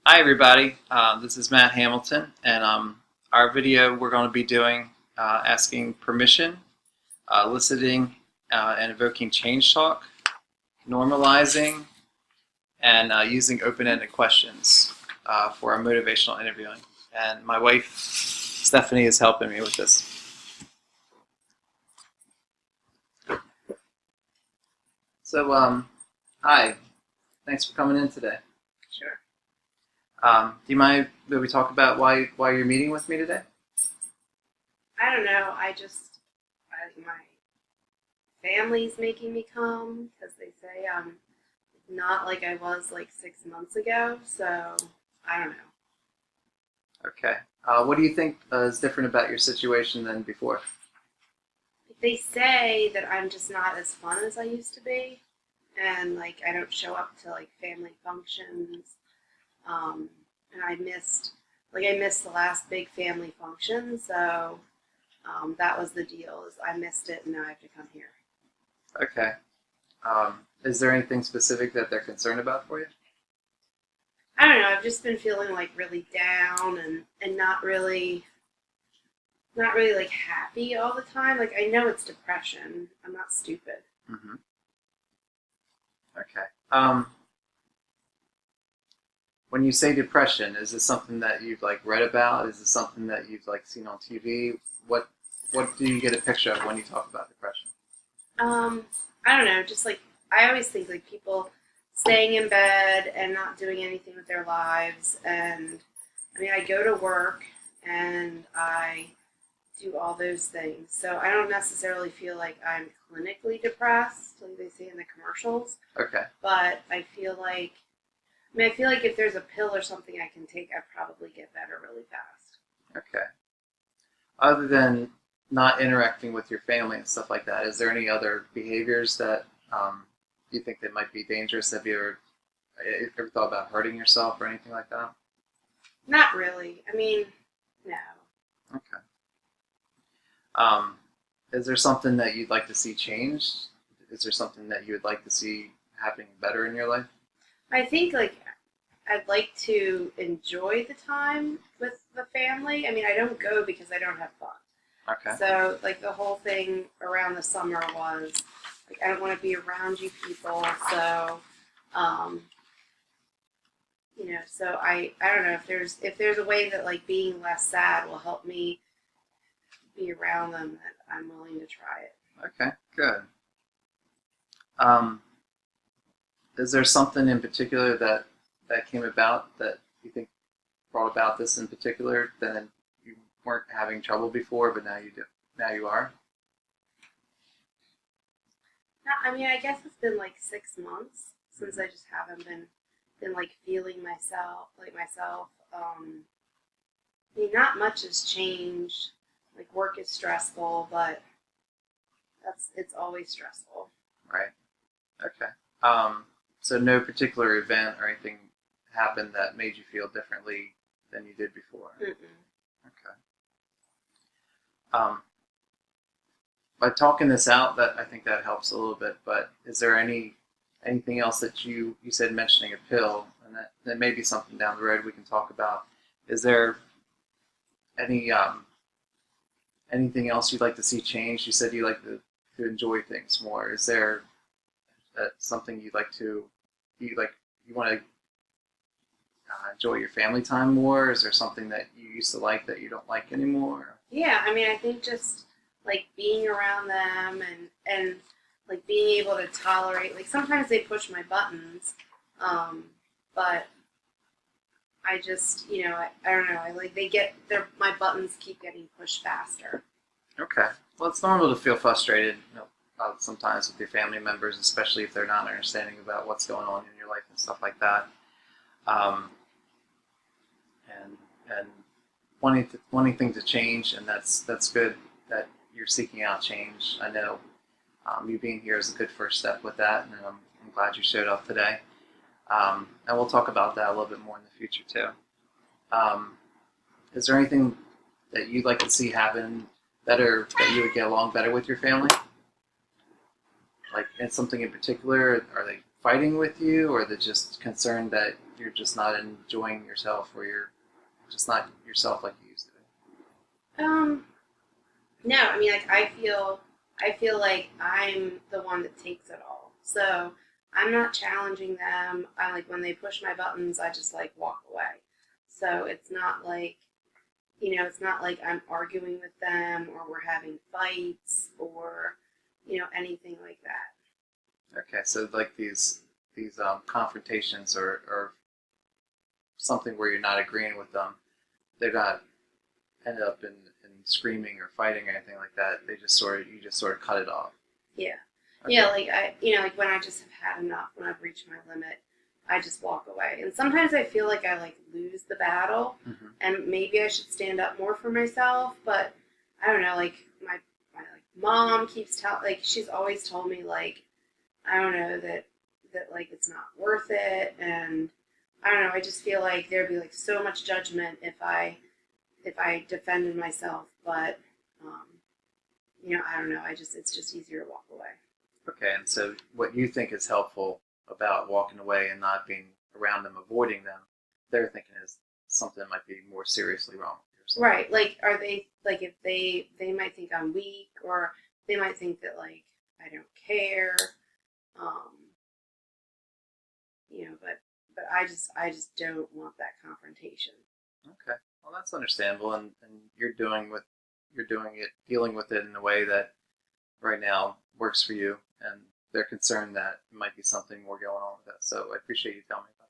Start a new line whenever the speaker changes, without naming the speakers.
Hi everybody, this is Matt Hamilton, and our video we're going to be doing asking permission, eliciting and evoking change talk, normalizing, and using open-ended questions for our motivational interviewing. And my wife Stephanie is helping me with this. So, hi, thanks for coming in today.
Sure.
Do you mind that we talk about why you're meeting with me today?
I don't know. My family's making me come because they say I'm not like I was like 6 months ago. So I don't know.
Okay. What do you think is different about your situation than before?
They say that I'm just not as fun as I used to be, and like I don't show up to like family functions. Um, and I missed the last big family function, so that was the deal. Is I missed it, and now I have to come here.
Okay. Is there anything specific that they're concerned about for you?
I don't know. I've just been feeling like really down and not really like happy all the time. Like I know it's depression. I'm not stupid.
Hmm. Okay. When you say depression, is this something that you've like read about? Is it something that you've like seen on TV? What do you get a picture of when you talk about depression?
Um, I don't know. Just like I always think like people staying in bed and not doing anything with their lives. And I mean, I go to work and I do all those things. So I don't necessarily feel like I'm clinically depressed, like they say in the commercials.
Okay.
But I feel like if there's a pill or something I can take, I'd probably get better really fast.
Okay. Other than not interacting with your family and stuff like that, is there any other behaviors that you think that might be dangerous? Have you ever thought about hurting yourself or anything like that?
Not really. I mean, no.
Okay. Um, is there something that you'd like to see changed? Is there something that you would like to see happening better in your life?
I think like I'd like to enjoy the time with the family. I mean, I don't go because I don't have fun.
Okay.
So like the whole thing around the summer was like I don't want to be around you people. So um, so I don't know if there's a way that like being less sad will help me be around them. That I'm willing to try it.
Okay. Good. Um, is there something in particular that came about that you think brought about this in particular that you weren't having trouble before, but now you do? Now you are.
I mean, I guess it's been like 6 months since I just haven't been like feeling myself. I mean, not much has changed. Like work is stressful, but it's always stressful.
Right. Okay. So no particular event or anything happened that made you feel differently than you did before.
Mm-mm.
Okay. Um, by talking this out, that I think that helps a little bit. But is there anything else that you said mentioning a pill, and that may be something down the road we can talk about? Is there any anything else you'd like to see changed? You said you like to enjoy things more. Is there something you'd like to you want to enjoy your family time more? Is there something that you used to like that you don't like anymore?
Yeah, I mean, I think just like being around them and like being able to tolerate. Like sometimes they push my buttons, but I just I don't know. I like they get their my buttons keep getting pushed faster.
Okay. Well, it's normal to feel frustrated, sometimes with your family members, especially if they're not understanding about what's going on in your life and stuff like that. Um, and wanting things to change, and that's good that you're seeking out change. I know you being here is a good first step with that, and I'm glad you showed up today. And we'll talk about that a little bit more in the future too. Um, is there anything that you'd like to see happen better, that you would get along better with your family? Like, and something in particular? Are they fighting with you, or are they just concerned that you're just not enjoying yourself, or you're just not yourself like you used to be?
No, I mean, like I feel like I'm the one that takes it all. So I'm not challenging them. I like when they push my buttons, I just like walk away. So it's not like, it's not like I'm arguing with them or we're having fights or, anything like that.
Okay, so like these confrontations or something where you're not agreeing with them, they're not end up in screaming or fighting or anything like that. They just sort of you just sort of cut it off.
Yeah.
Okay.
Yeah, like like when I just have had enough, when I've reached my limit, I just walk away. And sometimes I feel like I like lose the battle,
Mm-hmm.
and maybe I should stand up more for myself. But I don't know. Like my like mom keeps she's always told me like I don't know that like it's not worth it, and I don't know. I just feel like there'd be like so much judgment if I defended myself. But um, I don't know. It's just easier to walk away.
Okay, and so what you think is helpful about walking away and not being around them, avoiding them, they're thinking is something might be more seriously wrong with you or something.
Right. Like, are they like if they might think I'm weak, or they might think that like I don't care, um, but I just don't want that confrontation.
Okay, well that's understandable, and you're doing it, dealing with it in a way that right now works for you, and they're concerned that it might be something more going on with that. So I appreciate you telling me about that.